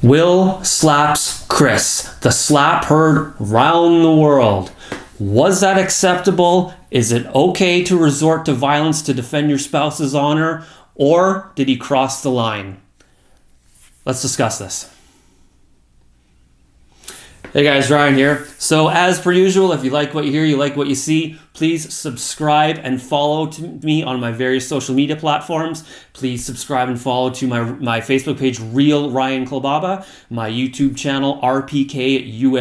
Will slaps Chris. The slap heard round the world. Was that acceptable? Is it okay to resort to violence to defend your spouse's honor? Or did he cross the line? Let's discuss this. Hey guys, Ryan here. So as per usual, if you like what you hear, you like what you see, please subscribe and follow to me on my various social media platforms. Please subscribe and follow to my Facebook page, Real Ryan Klobaba, my YouTube channel, RPKULBABA,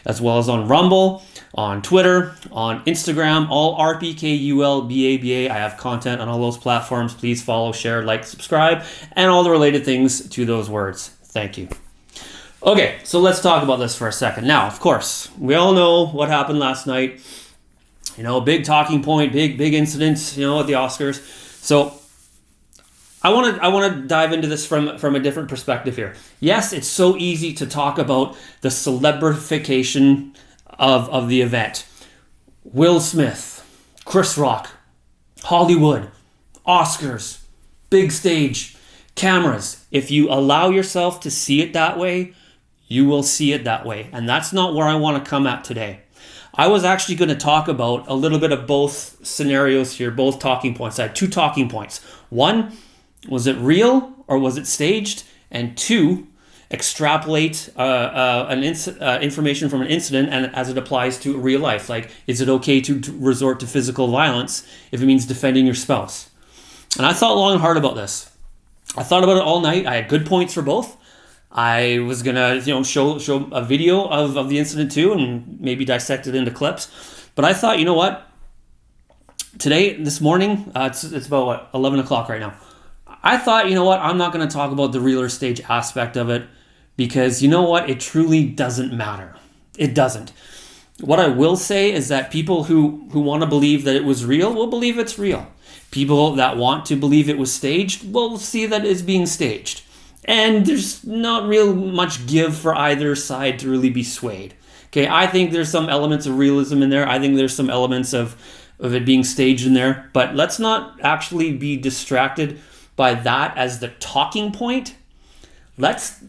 as well as on Rumble, on Twitter, on Instagram, all RPKULBABA. I have content on all those platforms. Please follow, share, like, subscribe, and all the related things to those words. Thank you. Okay, so let's talk about this for a second. Now, of course, we all know what happened last night. You know, big talking point, big incident, you know, at the Oscars. So I want to dive into this from a different perspective here. Yes, it's so easy to talk about the celebrification of the event. Will Smith, Chris Rock, Hollywood, Oscars, big stage, cameras. If you allow yourself to see it that way, you will see it that way. And that's not where I want to come at today. I was actually going to talk about a little bit of both scenarios here, both talking points. I had two talking points. One, was it real or was it staged? And two, extrapolate information from an incident and as it applies to real life. Like, is it okay to resort to physical violence if it means defending your spouse? And I thought long and hard about this. I thought about it all night. I had good points for both. I was gonna, show a video of the incident too, and maybe dissect it into clips. But I thought, you know what? This morning, it's about 11 o'clock right now. I thought, you know what? I'm not gonna talk about the real or stage aspect of it because you know what? It truly doesn't matter. It doesn't. What I will say is that people who want to believe that it was real will believe it's real. People that want to believe it was staged will see that it's being staged. And there's not real much give for either side to really be swayed. Okay, I think there's some elements of realism in there. I think there's some elements of it being staged in there. But let's not actually be distracted by that as the talking point. Let's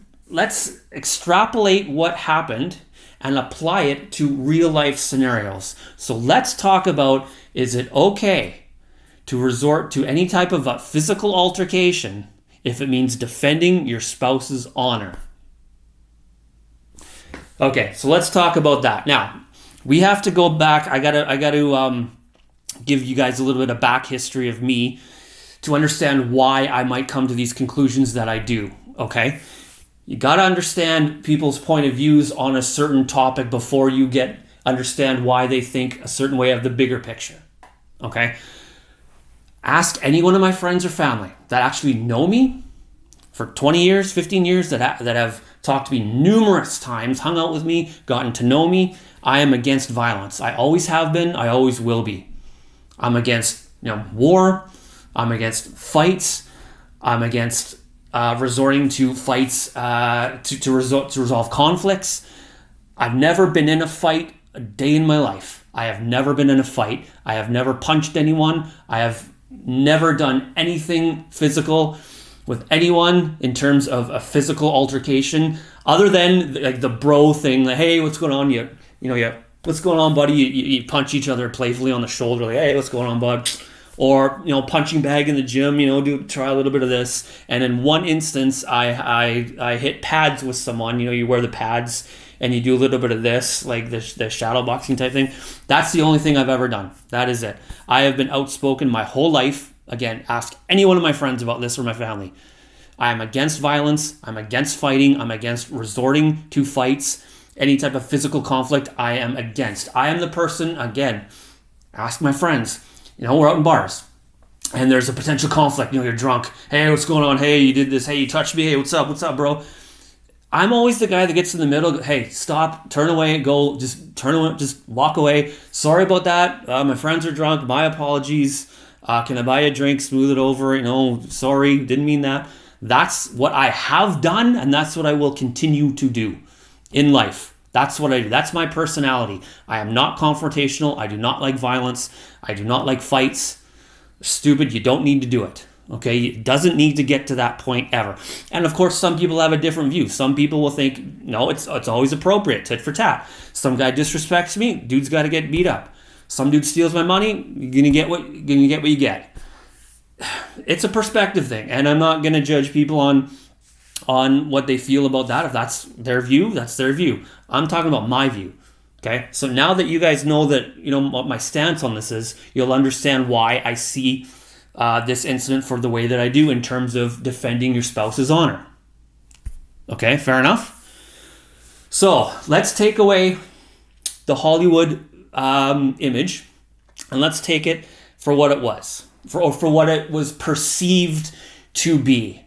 extrapolate what happened and apply it to real life scenarios. So let's talk about, is it okay to resort to any type of a physical altercation if it means defending your spouse's honor? Okay, so let's talk about that. Now, we have to go back. I gotta give you guys a little bit of back history of me to understand why I might come to these conclusions that I do, okay? You gotta understand people's point of views on a certain topic before you understand why they think a certain way of the bigger picture, okay? Ask any one of my friends or family that actually know me for 20 years, 15 years, that have talked to me numerous times, hung out with me, gotten to know me. I am against violence. I always have been. I always will be. I'm against war. I'm against fights. I'm against resorting to fights to resolve conflicts. I've never been in a fight a day in my life. I have never been in a fight. I have never punched anyone. I have never done anything physical with anyone in terms of a physical altercation, other than like the bro thing. Like, hey, what's going on? What's going on, buddy? You punch each other playfully on the shoulder, like, hey, what's going on, bud? Or punching bag in the gym. Try a little bit of this. And in one instance, I hit pads with someone. You wear the pads and you do a little bit of this, like the shadow boxing type thing. That's the only thing I've ever done. That is it. I have been outspoken my whole life. Again, ask any one of my friends about this or my family. I am against violence. I'm against fighting. I'm against resorting to fights. Any type of physical conflict, I am against. I am the person, again, ask my friends. We're out in bars and there's a potential conflict. You're drunk. Hey, what's going on? Hey, you did this. Hey, you touched me. Hey, what's up? What's up, bro? I'm always the guy that gets in the middle. Hey, stop, turn away, go, just turn away, just walk away. Sorry about that. My friends are drunk. My apologies. Can I buy you a drink? Smooth it over. Sorry, didn't mean that. That's what I have done, and that's what I will continue to do in life. That's what I do. That's my personality. I am not confrontational. I do not like violence. I do not like fights. Stupid. You don't need to do it. Okay, it doesn't need to get to that point ever. And of course, some people have a different view. Some people will think, no, it's always appropriate, tit for tat. Some guy disrespects me, dude's got to get beat up. Some dude steals my money, you're gonna get what you get. It's a perspective thing, and I'm not gonna judge people on what they feel about that. If that's their view, that's their view. I'm talking about my view. Okay, so now that you guys know that, what my stance on this is, you'll understand why I see this incident for the way that I do in terms of defending your spouse's honor. Okay, fair enough? So let's take away the Hollywood image and let's take it for what it was, for what it was perceived to be.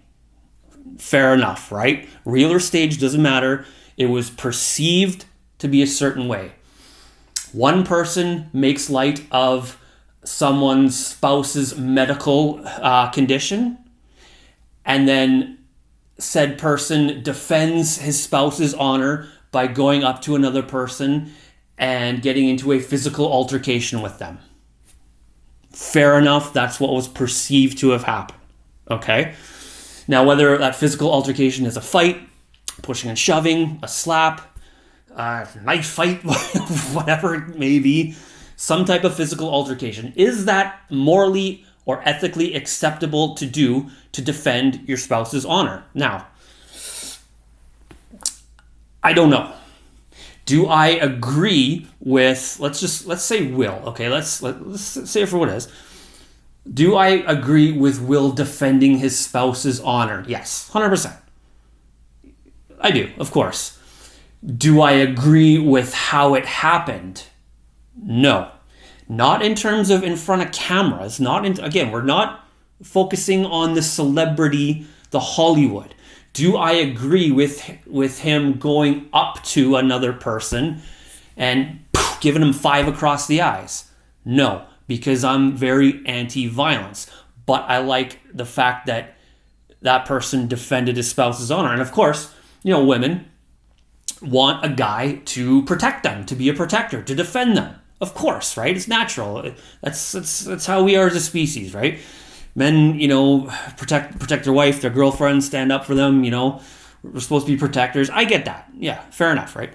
Fair enough, right? Real or stage, doesn't matter. It was perceived to be a certain way. One person makes light of someone's spouse's medical condition, and then said person defends his spouse's honor by going up to another person and getting into a physical altercation with them. Fair enough, that's what was perceived to have happened. Okay? Now, whether that physical altercation is a fight, pushing and shoving, a slap, knife fight, whatever it may be, some type of physical altercation, is that morally or ethically acceptable to do to defend your spouse's honor? Now, I don't know. Do I agree with, let's say Will, okay, let's say it for what it is. Do I agree with Will defending his spouse's honor? Yes, 100%. I do, of course. Do I agree with how it happened? No. Not in terms of in front of cameras. Again, we're not focusing on the celebrity, the Hollywood. Do I agree with him going up to another person and giving him 5 across the eyes? No, because I'm very anti-violence. But I like the fact that that person defended his spouse's honor. And of course, women want a guy to protect them, to be a protector, to defend them. Of course, right? It's natural. That's how we are as a species, right? Men, protect their wife, their girlfriend, stand up for them, we're supposed to be protectors. I get that. Yeah, fair enough, right?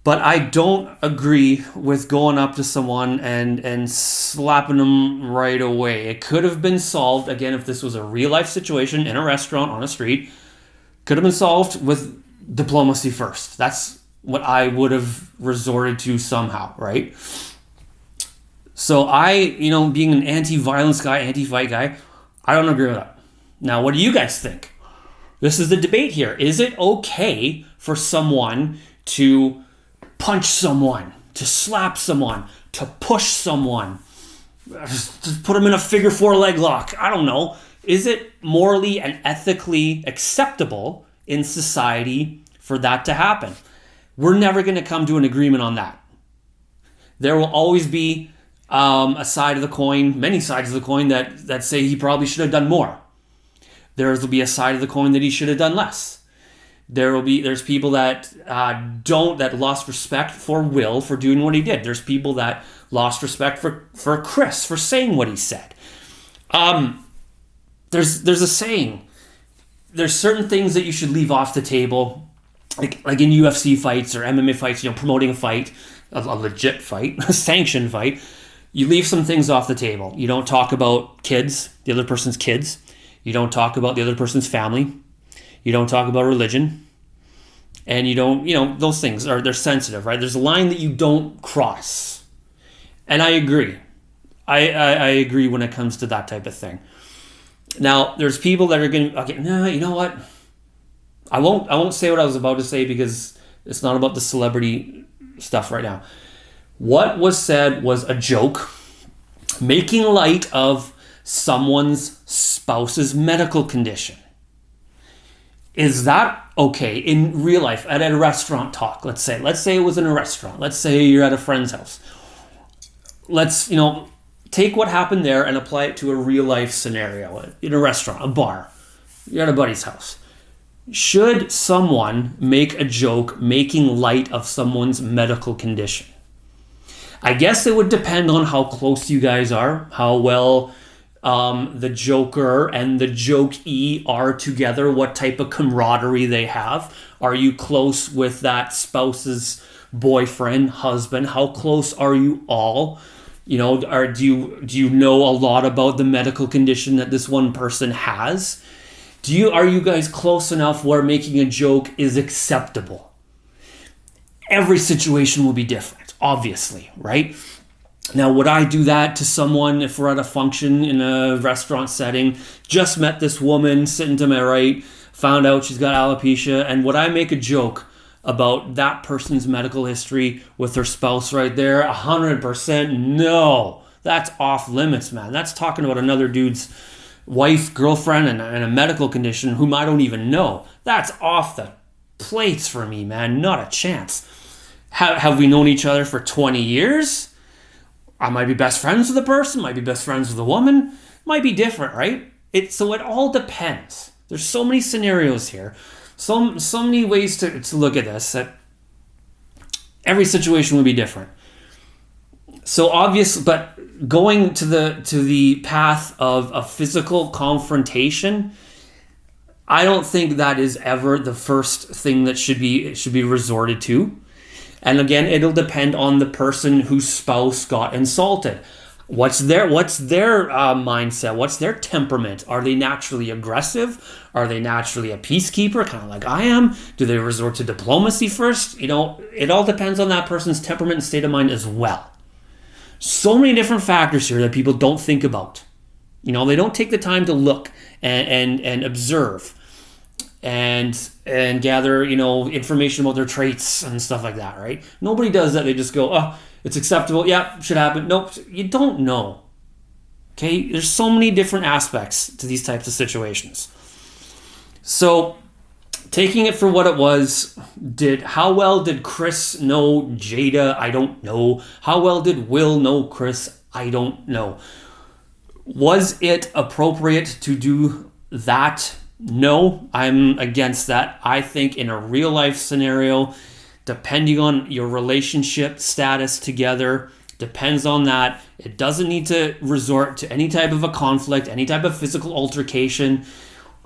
But I don't agree with going up to someone and slapping them right away. It could have been solved, again, if this was a real life situation in a restaurant, on a street, could have been solved with diplomacy first. That's what I would have resorted to somehow, right? So I, being an anti-violence guy, anti-fight guy, I don't agree with that. Now, what do you guys think? This is the debate here. Is it okay for someone to punch someone, to slap someone, to push someone, to put them in a figure 4 leg lock? I don't know. Is it morally and ethically acceptable in society for that to happen? We're never going to come to an agreement on that. There will always be a side of the coin, many sides of the coin that say he probably should have done more. There'll be a side of the coin that he should have done less. There's people that lost respect for Will for doing what he did. There's people that lost respect for Chris for saying what he said. There's a saying. There's certain things that you should leave off the table, like in UFC fights or MMA fights. Promoting a fight, a legit fight, a sanctioned fight. You leave some things off the table. You don't talk about kids, the other person's kids. You don't talk about the other person's family. You don't talk about religion. And you don't, those things they're sensitive, right? There's a line that you don't cross. And I agree. I agree when it comes to that type of thing. Now, there's people that are going to, okay, no, you know what? I won't say what I was about to say because it's not about the celebrity stuff right now. What was said was a joke, making light of someone's spouse's medical condition. Is that okay in real life at a restaurant talk? Let's say it was in a restaurant. Let's say you're at a friend's house. Let's, take what happened there and apply it to a real life scenario in a restaurant, a bar. You're at a buddy's house. Should someone make a joke making light of someone's medical condition? I guess it would depend on how close you guys are, how well the joker and the jokey are together, what type of camaraderie they have. Are you close with that spouse's boyfriend, husband? How close are you all? Do you know a lot about the medical condition that this one person has? Are you guys close enough where making a joke is acceptable? Every situation will be different, obviously, right? Now, would I do that to someone if we're at a function in a restaurant setting? Just met this woman sitting to my right, found out she's got alopecia, and would I make a joke about that person's medical history with their spouse right there? 100% no. That's off limits, man. That's talking about another dude's wife, girlfriend, and a medical condition whom I don't even know. That's off the plates for me, man. Not a chance. Have we known each other for 20 years? I might be best friends with a person, might be best friends with a woman, might be different, right? So it all depends. There's so many scenarios here, so many ways to look at this, that every situation will be different. So obvious, but going to the path of a physical confrontation, I don't think that is ever the first thing that should be resorted to. And again, it'll depend on the person whose spouse got insulted. What's their mindset? What's their temperament? Are they naturally aggressive? Are they naturally a peacekeeper, kind of like I am? Do they resort to diplomacy first? It all depends on that person's temperament and state of mind as well. So many different factors here that people don't think about. They don't take the time to look and observe and gather, information about their traits and stuff like that, right? Nobody does that. They just go, oh, it's acceptable. Yeah, should happen. Nope, you don't know. Okay, there's so many different aspects to these types of situations. So, taking it for what it was, how well did Chris know Jada? I don't know. How well did Will know Chris? I don't know. Was it appropriate to do that? No, I'm against that. I think in a real life scenario, depending on your relationship status together, depends on that. It doesn't need to resort to any type of a conflict, any type of physical altercation.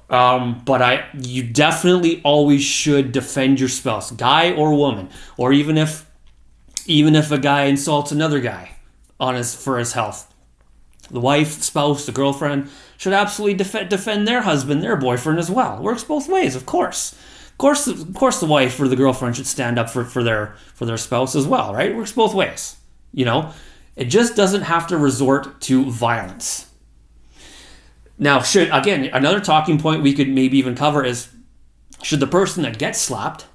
But you definitely always should defend your spouse, guy or woman, or even if a guy insults another guy for his health. The wife, spouse, the girlfriend should absolutely defend their husband, their boyfriend as well. It works both ways, of course. Of course, the wife or the girlfriend should stand up for their spouse as well, right? It works both ways. It just doesn't have to resort to violence. Now, another talking point we could maybe even cover is, should the person that gets slapped,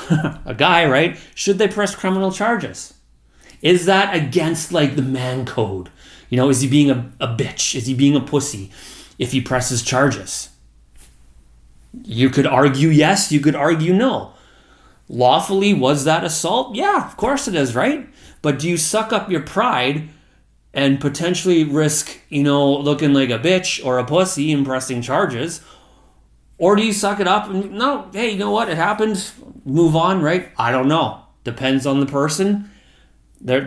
a guy, right? Should they press criminal charges? Is that against the man code? Is he being a bitch? Is he being a pussy if he presses charges? You could argue yes, you could argue no. Lawfully, was that assault? Yeah, of course it is, right? But do you suck up your pride and potentially risk, looking like a bitch or a pussy and pressing charges? Or do you suck it up and, no, hey, you know what? It happened. Move on, right? I don't know. Depends on the person. Their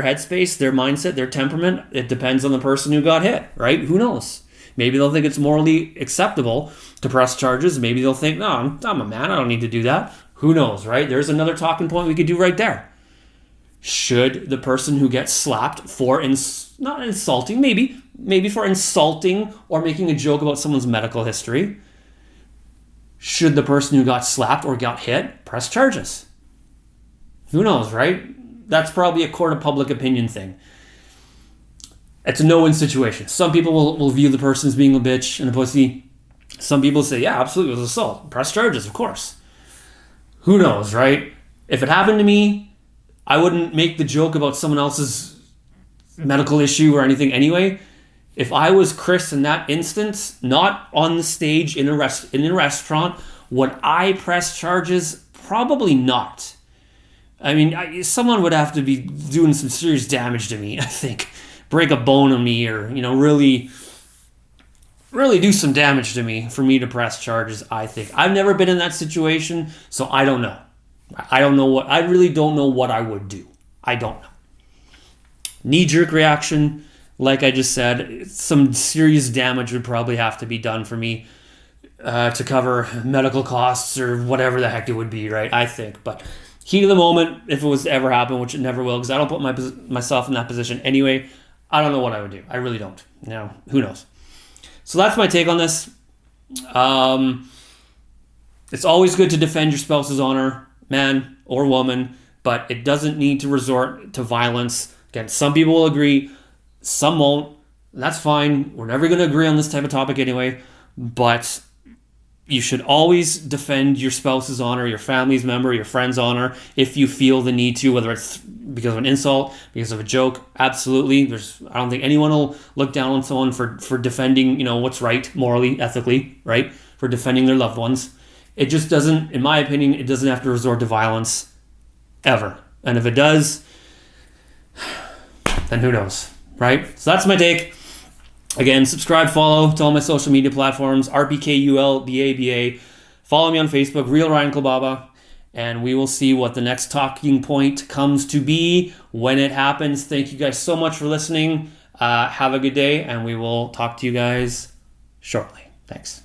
headspace, their mindset, their temperament. It depends on the person who got hit, right? Who knows? Maybe they'll think it's morally acceptable to press charges. Maybe they'll think, no, I'm a man. I don't need to do that. Who knows, right? There's another talking point we could do right there. Should the person who gets slapped for not insulting, maybe for insulting or making a joke about someone's medical history, should the person who got slapped or got hit press charges? Who knows, right? That's probably a court of public opinion thing. It's a no-win situation. Some people will view the person as being a bitch and a pussy. Some people say, yeah, absolutely, it was assault. Press charges, of course. Who knows, right? If it happened to me, I wouldn't make the joke about someone else's medical issue or anything anyway. If I was Chris in that instance, not on the stage in a restaurant, would I press charges? Probably not. I mean, someone would have to be doing some serious damage to me, I think. Break a bone on me or, really, really do some damage to me for me to press charges, I think. I've never been in that situation, so I don't know. I really don't know what I would do. I don't know. Knee-jerk reaction, like I just said, some serious damage would probably have to be done for me to cover medical costs or whatever the heck it would be, right? I think. But heat of the moment, if it was to ever happen, which it never will, because I don't put myself in that position anyway, I don't know what I would do. I really don't. Who knows? So that's my take on this. It's always good to defend your spouse's honor, man or woman, but it doesn't need to resort to violence. Again, some people will agree, some won't. That's fine. We're never going to agree on this type of topic anyway, but you should always defend your spouse's honor, your family's member, your friend's honor, if you feel the need to, whether it's because of an insult, because of a joke. Absolutely. I don't think anyone will look down on someone for defending, what's right, morally, ethically, right? For defending their loved ones. It just doesn't, in my opinion, it doesn't have to resort to violence ever. And if it does, then who knows, right? So that's my take. Again, subscribe, follow to all my social media platforms, RPKULBABA. Follow me on Facebook, Real Ryan Klababa, and we will see what the next talking point comes to be when it happens. Thank you guys so much for listening. Have a good day, and we will talk to you guys shortly. Thanks.